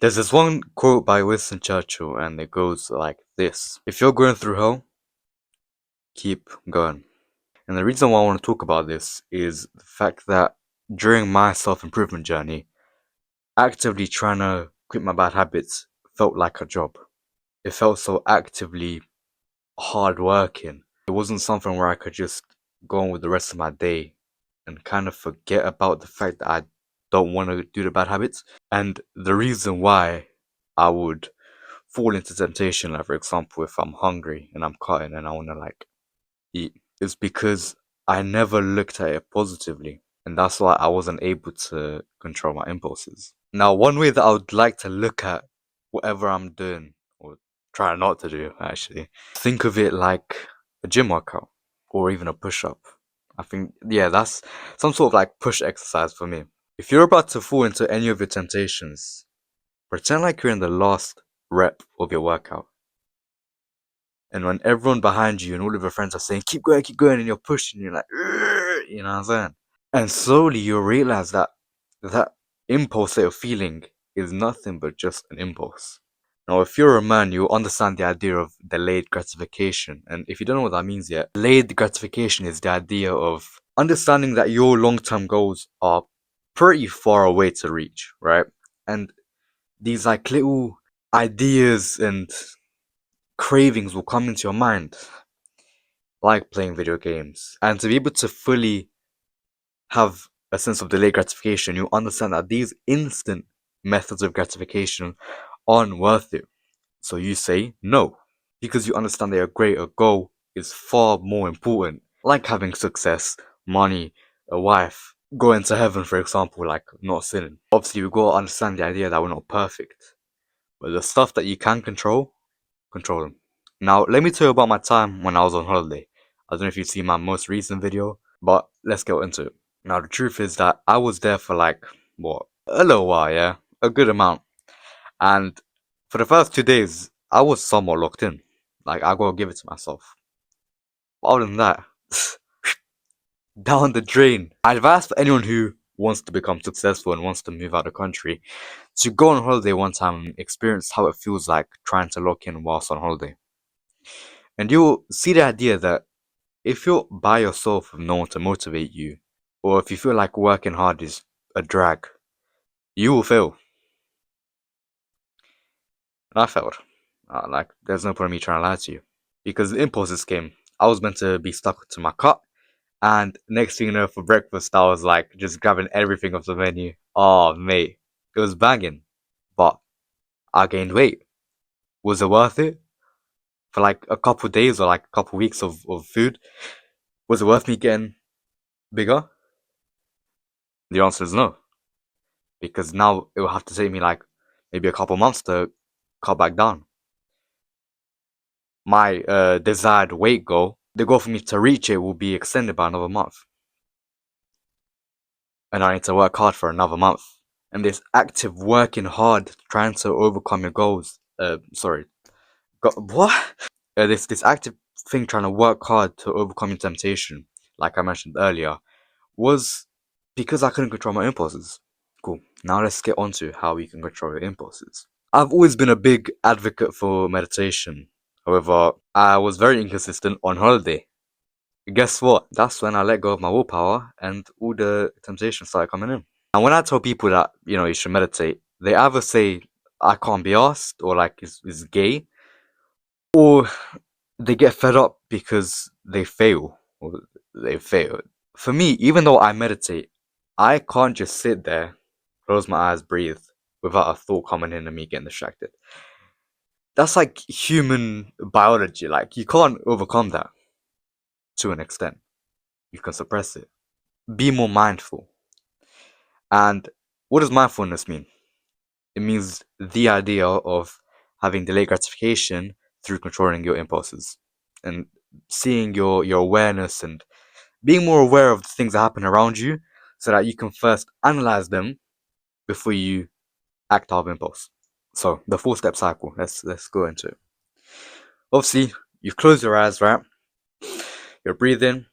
There's this one quote by Winston Churchill, and it goes like this: if you're going through hell, keep going. And the reason why I want to talk about this is the fact that during my self-improvement journey, actively trying to quit my bad habits felt like a job. It felt so actively hard working. It wasn't something where I could just go on with the rest of my day and kind of forget about the fact that I don't want to do the bad habits. And the reason why I would fall into temptation, like for example, if I'm hungry and I'm cutting and I want to like eat, is because I never looked at it positively. And that's why I wasn't able to control my impulses. Now, one way that I would like to look at whatever I'm doing, or try not to do actually, think of it like a gym workout or even a push up. I think, yeah, that's some sort of like push exercise for me. If you're about to fall into any of your temptations, pretend like you're in the last rep of your workout. And when everyone behind you and all of your friends are saying, keep going, and you're pushing, you're like, "Urgh," you know what I'm saying? And slowly you'll realize that that impulse that you're feeling is nothing but just an impulse. Now, if you're a man, you'll understand the idea of delayed gratification. And if you don't know what that means yet, delayed gratification is the idea of understanding that your long-term goals are pretty far away to reach, right? And these like little ideas and cravings will come into your mind, like playing video games. And to be able to fully have a sense of delayed gratification, you understand that these instant methods of gratification aren't worth it. So you say no, because you understand that your greater goal is far more important, like having success, money, a wife, going to heaven, for example, like not sinning. Obviously, we've got to understand the idea that we're not perfect, but the stuff that you can control them. Now, let me tell you about my time when I was on holiday. I don't know if you've seen my most recent video, but let's get into it. Now, the truth is that I was there for like, what, a little while, yeah? A good amount. And for the first 2 days, I was somewhat locked in. Like, I gotta give it to myself. But other than that, down the drain. I advise for anyone who wants to become successful and wants to move out of the country to go on holiday one time and experience how it feels like trying to lock in whilst on holiday. And you'll see the idea that if you're by yourself with no one to motivate you, or if you feel like working hard is a drag, you will fail. And I failed. Like, there's no point in me trying to lie to you. Because the impulses came. I was meant to be stuck to my cut, and next thing you know, for breakfast, I was like just grabbing everything off the menu. Oh, mate, it was banging. But I gained weight. Was it worth it? For like a couple of days or like a couple of weeks of food? Was it worth me getting bigger? The answer is no. Because now it will have to take me like maybe a couple months to cut back down. My desired weight goal, the goal for me to reach it will be extended by another month. And I need to work hard for another month. And this active working hard, trying to overcome your goals, what? This active thing trying to work hard to overcome your temptation, like I mentioned earlier, was because I couldn't control my impulses. Cool. Now let's get on to how you can control your impulses. I've always been a big advocate for meditation. However, I was very inconsistent on holiday. Guess what? That's when I let go of my willpower and all the temptations started coming in. And when I tell people that, you should meditate, they either say, I can't be asked, or like, it's gay, or they get fed up because they fail, or they fail. For me, even though I meditate, I can't just sit there, close my eyes, breathe, without a thought coming in and me getting distracted. That's like human biology. Like, you can't overcome that to an extent. You can suppress it. Be more mindful. And what does mindfulness mean? It means the idea of having delayed gratification through controlling your impulses and seeing your awareness and being more aware of the things that happen around you so that you can first analyze them before you act out of impulse. So the 4-step cycle, let's go into it. Obviously, you close your eyes, right? You're breathing.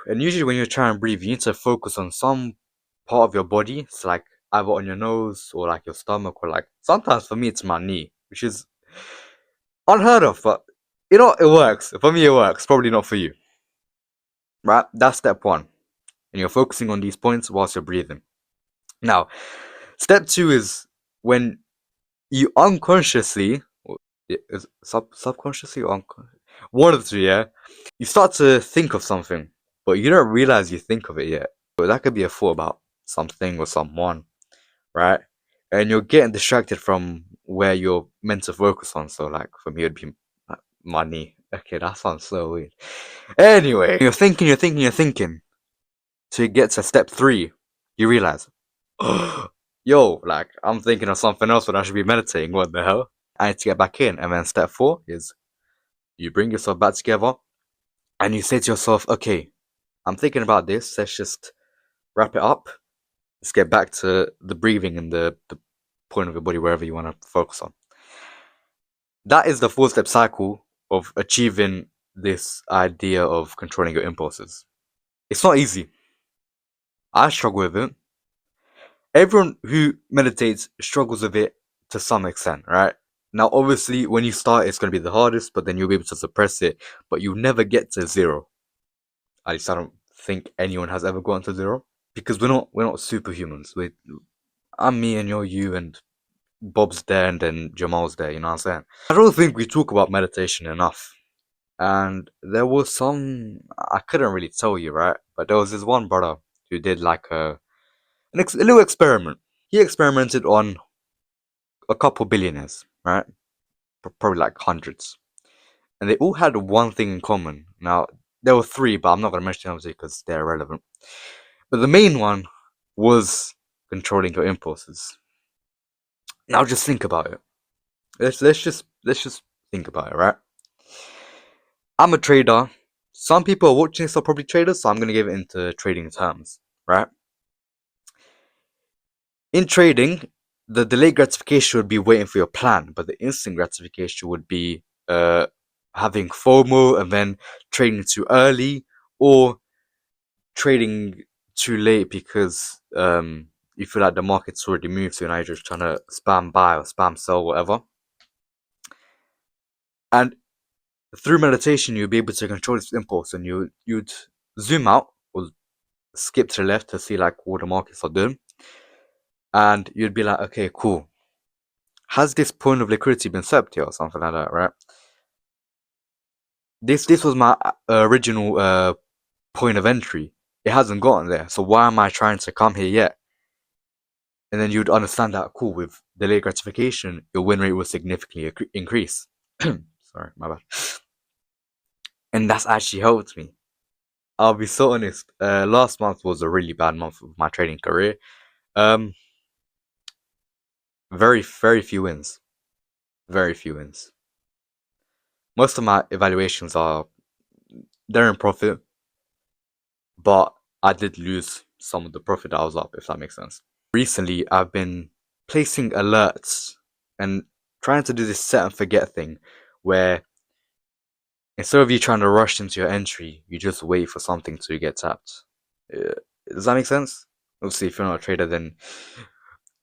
And usually when you're trying to breathe, you need to focus on some part of your body. It's like either on your nose or like your stomach or like sometimes for me it's my knee, which is unheard of, but you know it works. For me it works. Probably not for you, right? That's step one, and you're focusing on these points whilst you're breathing. Now, step two is when you unconsciously, is subconsciously or one of the two, yeah. You start to think of something, but you don't realize you think of it yet. But that could be a thought about something or someone, right? And you're getting distracted from where you're meant to focus on. So, like for me, it'd be money. Okay, that sounds so weird. Anyway, you're thinking. So you get to step three, you realize, yo, like I'm thinking of something else when I should be meditating. What the hell? I need to get back in. And then step four is you bring yourself back together and you say to yourself, okay, I'm thinking about this. Let's just wrap it up. Let's get back to the breathing and the point of your body, wherever you want to focus on. That is the 4-step cycle of achieving this idea of controlling your impulses. It's not easy. I struggle with it. Everyone who meditates struggles with it to some extent, right? Now, obviously, when you start, it's going to be the hardest, but then you'll be able to suppress it, but you'll never get to zero. At least I don't think anyone has ever gone to zero because we're not superhumans. I'm me and you're you and Bob's there and then Jamal's there. You know what I'm saying? I don't think we talk about meditation enough. And there was I couldn't really tell you, right? But there was this one brother who did like a little experiment. He experimented on a couple billionaires, right? Probably like hundreds. And they all had one thing in common. Now, there were three, but I'm not going to mention them because they're irrelevant. But the main one was controlling your impulses. Now, just think about it. Let's just think about it, right? I'm a trader. Some people are watching this are probably traders, so I'm going to give it into trading terms, right? In trading, the delayed gratification would be waiting for your plan, but the instant gratification would be having FOMO and then trading too early or trading too late because you feel like the market's already moved, so now you're just trying to spam buy or spam sell, whatever. And through meditation, you'll be able to control this impulse, and you'd zoom out or skip to the left to see like what the markets are doing, and you'd be like, okay, cool. Has this point of liquidity been set here or something like that, right? This was my original point of entry. It hasn't gotten there, so why am I trying to come here yet? And then you'd understand that, cool, with delayed gratification, your win rate will significantly increase. Sorry, my bad. And that's actually helped me. I'll be so honest. Last month was a really bad month of my trading career. Um, very few wins. Very few wins. Most of my evaluations they're in profit, but I did lose some of the profit that I was up, if that makes sense. Recently, I've been placing alerts and trying to do this set and forget thing where instead of you trying to rush into your entry, you just wait for something to get tapped. Does that make sense? Obviously, if you're not a trader, then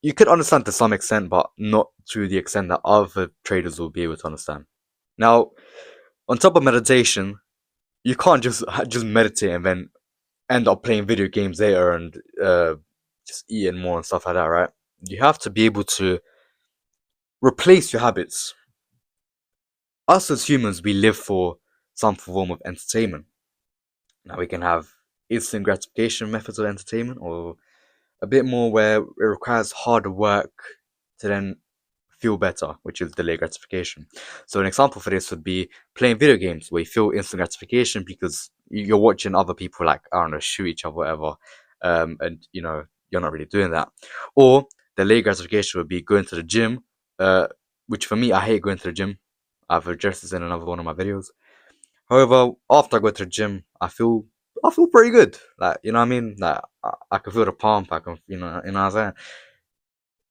you could understand to some extent, but not to the extent that other traders will be able to understand. Now, on top of meditation, you can't just meditate and then end up playing video games later and just eating more and stuff like that, right? You have to be able to replace your habits. Us as humans, we live for some form of entertainment. Now, we can have instant gratification methods of entertainment or a bit more where it requires harder work to then feel better, which is delayed gratification. So an example for this would be playing video games where you feel instant gratification because you're watching other people like, I don't know, shoot each other, whatever. And you're not really doing that. Or delayed gratification would be going to the gym, which for me, I hate going to the gym. I've addressed this in another one of my videos. However, after I go to the gym, I feel pretty good. Like, you know what I mean? Like, I can feel the pump. I can, what I'm saying?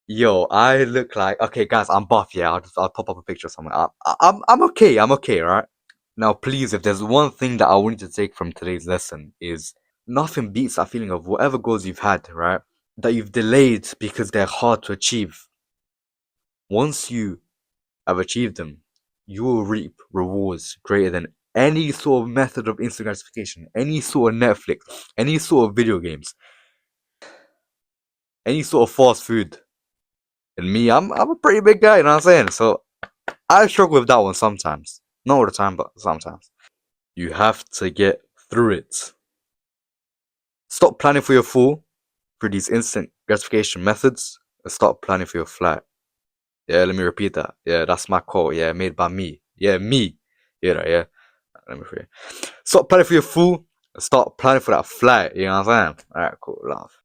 Yo, I look like, okay, guys, I'm buff. Yeah, I'll pop up a picture somewhere. I'm okay. I'm okay, right? Now, please, if there's one thing that I want you to take from today's lesson is nothing beats that feeling of whatever goals you've had, right? that you've delayed because they're hard to achieve, once you have achieved them, you will reap rewards greater than any sort of method of instant gratification, any sort of Netflix, any sort of video games, any sort of fast food. And me, I'm a pretty big guy, you know what I'm saying? So I struggle with that one sometimes. Not all the time, but sometimes. You have to get through it. Stop planning for your fall through these instant gratification methods and start planning for your flight. Yeah, let me repeat that. Yeah, that's my quote. Yeah, made by me. Yeah, me. Yeah. Let me repeat. Stop planning for your fall and start planning for that flight. You know what I'm saying? Alright, cool. Love.